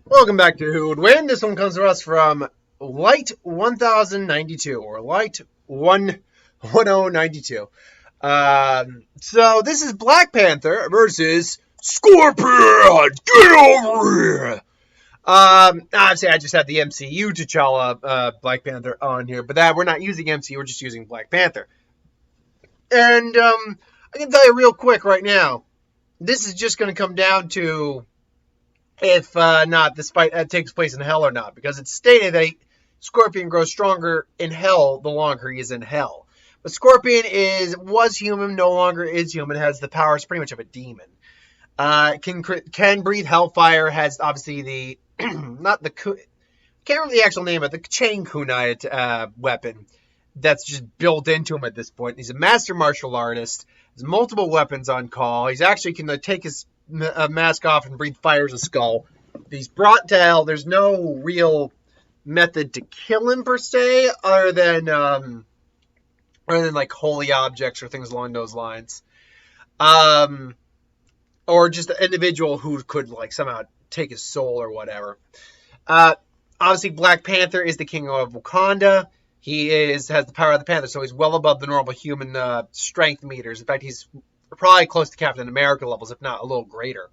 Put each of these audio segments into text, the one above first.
Welcome back to Who Would Win. This one comes to us from Light 1092 or Light 1092. So this is Black Panther versus Scorpion. Get over here. Obviously, I just had the MCU T'Challa Black Panther on here, but we're not using MCU. We're just using Black Panther. And I can tell you real quick right now, this is just going to come down to if not this fight takes place in hell or not, because it's stated that Scorpion grows stronger in hell the longer he is in hell. But Scorpion was human, no longer is human, has the powers pretty much of a demon. Can breathe hellfire, has obviously the not the can't remember the actual name of the chain kunai weapon that's just built into him at this point. He's a master martial artist. Has multiple weapons on call. He's actually can take his mask off and breathe fire as a skull. He's brought to hell. There's no real method to kill him per se, other than like holy objects or things along those lines, or just an individual who could like somehow take his soul or whatever. Obviously, Black Panther is the king of Wakanda. He has the power of the Panther, so he's well above the normal human strength meters. In fact, he's probably close to Captain America levels, if not a little greater.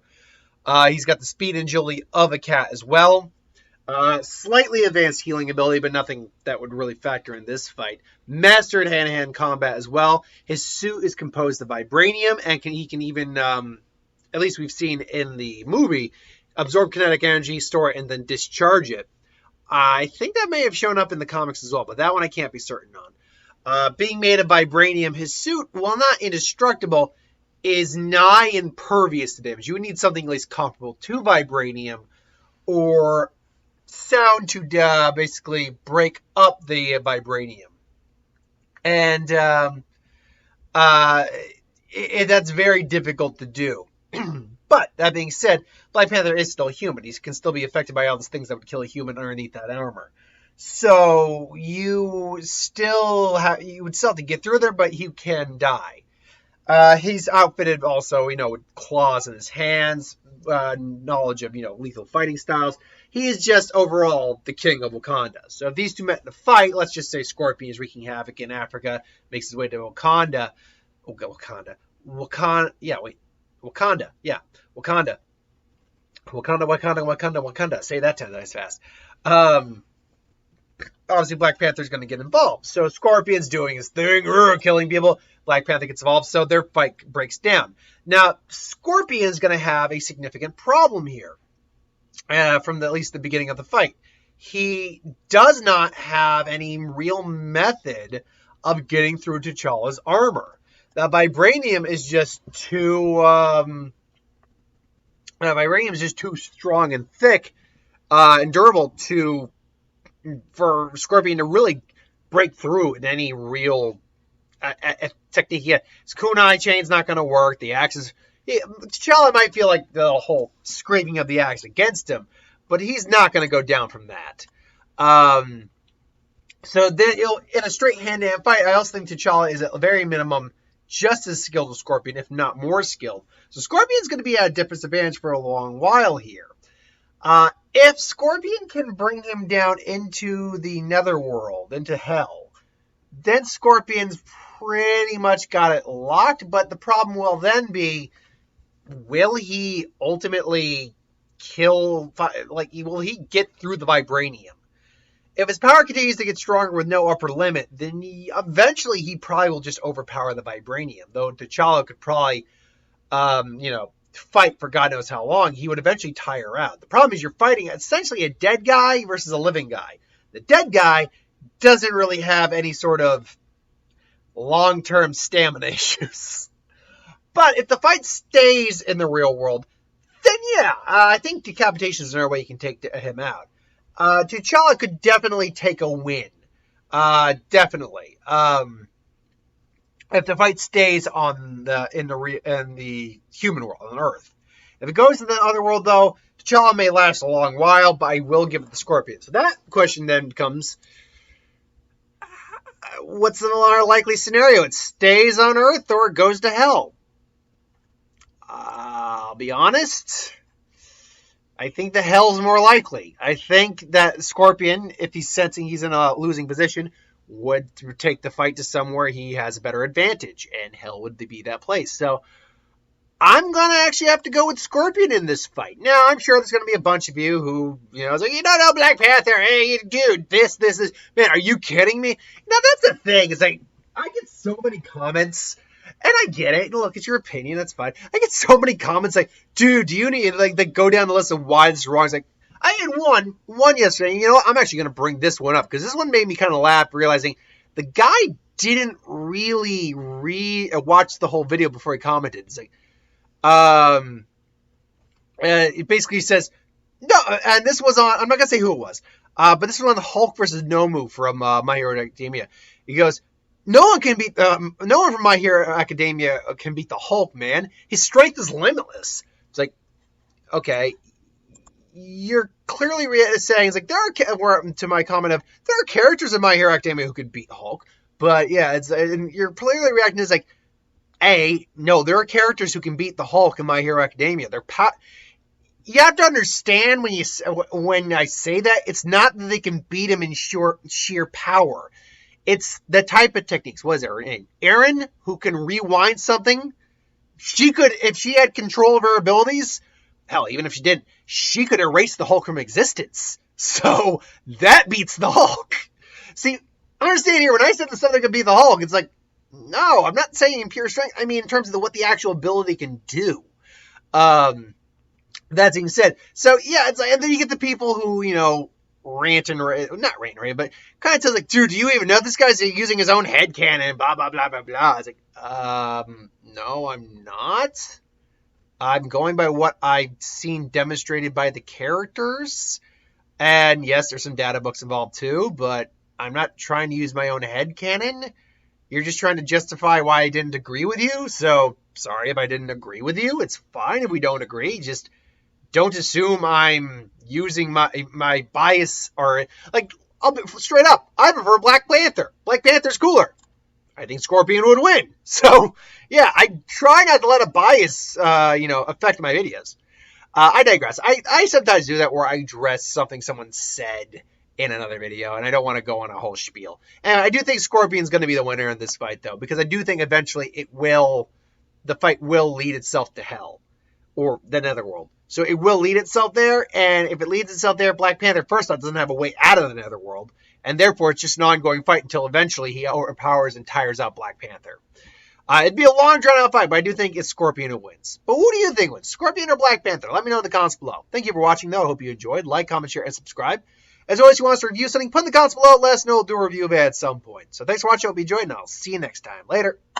He's got the speed and agility of a cat as well. Slightly advanced healing ability, but nothing that would really factor in this fight. Mastered hand-to-hand combat as well. His suit is composed of vibranium, and he can even, at least we've seen in the movie, absorb kinetic energy, store it, and then discharge it. I think that may have shown up in the comics as well, but that one I can't be certain on. Being made of vibranium, his suit, while not indestructible, is nigh impervious to damage. You would need something at least comparable to vibranium or sound to basically break up the vibranium. And that's very difficult to do. But that being said, Black Panther is still human. He can still be affected by all those things that would kill a human underneath that armor. So you would still have to get through there, but you can die. He's outfitted also, with claws in his hands, knowledge of, lethal fighting styles. He is just overall the king of Wakanda. So if these two met in a fight, let's just say Scorpion is wreaking havoc in Africa, makes his way to Wakanda. Wakanda. Say that 10 times fast. Obviously, Black Panther's going to get involved. So Scorpion's doing his thing, killing people. Black Panther gets involved, so their fight breaks down. Now, Scorpion's going to have a significant problem here from at least the beginning of the fight. He does not have any real method of getting through T'Challa's armor. The vibranium is just too strong and thick and durable for Scorpion to really break through in any real technique yet. His kunai chain's not going to work. The axes, T'Challa might feel like the whole scraping of the axe against him, but he's not going to go down from that. So then, in a straight hand-to-hand fight, I also think T'Challa is at a very minimum just as skilled as Scorpion, if not more skilled. So Scorpion's going to be at a disadvantage for a long while here. If Scorpion can bring him down into the netherworld, into hell, then Scorpion's pretty much got it locked. But the problem will then be, will he ultimately will he get through the vibranium? If his power continues to get stronger with no upper limit, then eventually he probably will just overpower the vibranium. Though T'Challa could probably, fight for God knows how long, he would eventually tire out. The problem is you're fighting essentially a dead guy versus a living guy. The dead guy doesn't really have any sort of long-term stamina issues. But if the fight stays in the real world, then I think decapitation is another way you can take him out. T'Challa could definitely take a win. Definitely. If the fight stays in the human world, on Earth. If it goes to the other world, though, T'Challa may last a long while, but I will give it the Scorpion. So that question then becomes, what's the more likely scenario? It stays on Earth or it goes to hell? I'll be honest. I think the Hell's more likely. I think that Scorpion, if he's sensing he's in a losing position, would take the fight to somewhere he has a better advantage, and Hell would be that place. So I'm going to actually have to go with Scorpion in this fight. Now, I'm sure there's going to be a bunch of you who, it's like, you don't know Black Panther. Hey, dude, this. Man, are you kidding me? Now, that's the thing. It's like, I get so many comments, and I get it. Look, it's your opinion. That's fine. I get so many comments like, dude, do you need, like, they go down the list of why this is wrong. It's like, I had one yesterday. You know what? I'm actually going to bring this one up because this one made me kind of laugh, realizing the guy didn't really watch the whole video before he commented. It's like, it basically says, no, and this was on, I'm not going to say who it was, but this was on the Hulk versus Nomu from My Hero Academia. He goes, no one from My Hero Academia can beat the Hulk, man. His strength is limitless. It's like, okay, you're clearly saying, it's like, to my comment of, there are characters in My Hero Academia who could beat Hulk, but yeah, and you're clearly reacting as like, no, there are characters who can beat the Hulk in My Hero Academia. You have to understand when I say that, it's not that they can beat him in sheer power. It's the type of techniques. What is her name? Erin, who can rewind something. She could, if she had control of her abilities, hell, even if she didn't, she could erase the Hulk from existence. So that beats the Hulk. See, understand here, when I said that something could beat the Hulk, it's like, no, I'm not saying in pure strength. I mean, in terms of what the actual ability can do. That being said, so yeah, it's like, and then you get the people who, rant and not rant and rave, but kind of says like, dude, do you even know this guy's using his own headcanon, blah, blah, blah, blah, blah. It's like, no, I'm not. I'm going by what I've seen demonstrated by the characters. And yes, there's some data books involved too, but I'm not trying to use my own headcanon. You're just trying to justify why I didn't agree with you. So sorry if I didn't agree with you. It's fine if we don't agree. Just don't assume I'm using my bias or like, I'll be straight up. I prefer Black Panther. Black Panther's cooler. I think Scorpion would win. So yeah, I try not to let a bias, affect my videos. I digress. I sometimes do that where I address something someone said in another video, and I don't want to go on a whole spiel. And I do think Scorpion's going to be the winner in this fight, though, because I do think eventually the fight will lead itself to Hell, or the Netherworld. So it will lead itself there, and if it leads itself there, Black Panther, first off, doesn't have a way out of the Netherworld, and therefore it's just an ongoing fight until eventually he overpowers and tires out Black Panther. It'd be a long, drawn-out fight, but I do think it's Scorpion who wins. But who do you think wins, Scorpion or Black Panther? Let me know in the comments below. Thank you for watching, though. I hope you enjoyed. Like, comment, share, and subscribe. As always, if you want us to review something, put in the comments below. Let us know. We'll do a review of it at some point. So thanks for watching. I hope you enjoyed, and I'll see you next time. Later.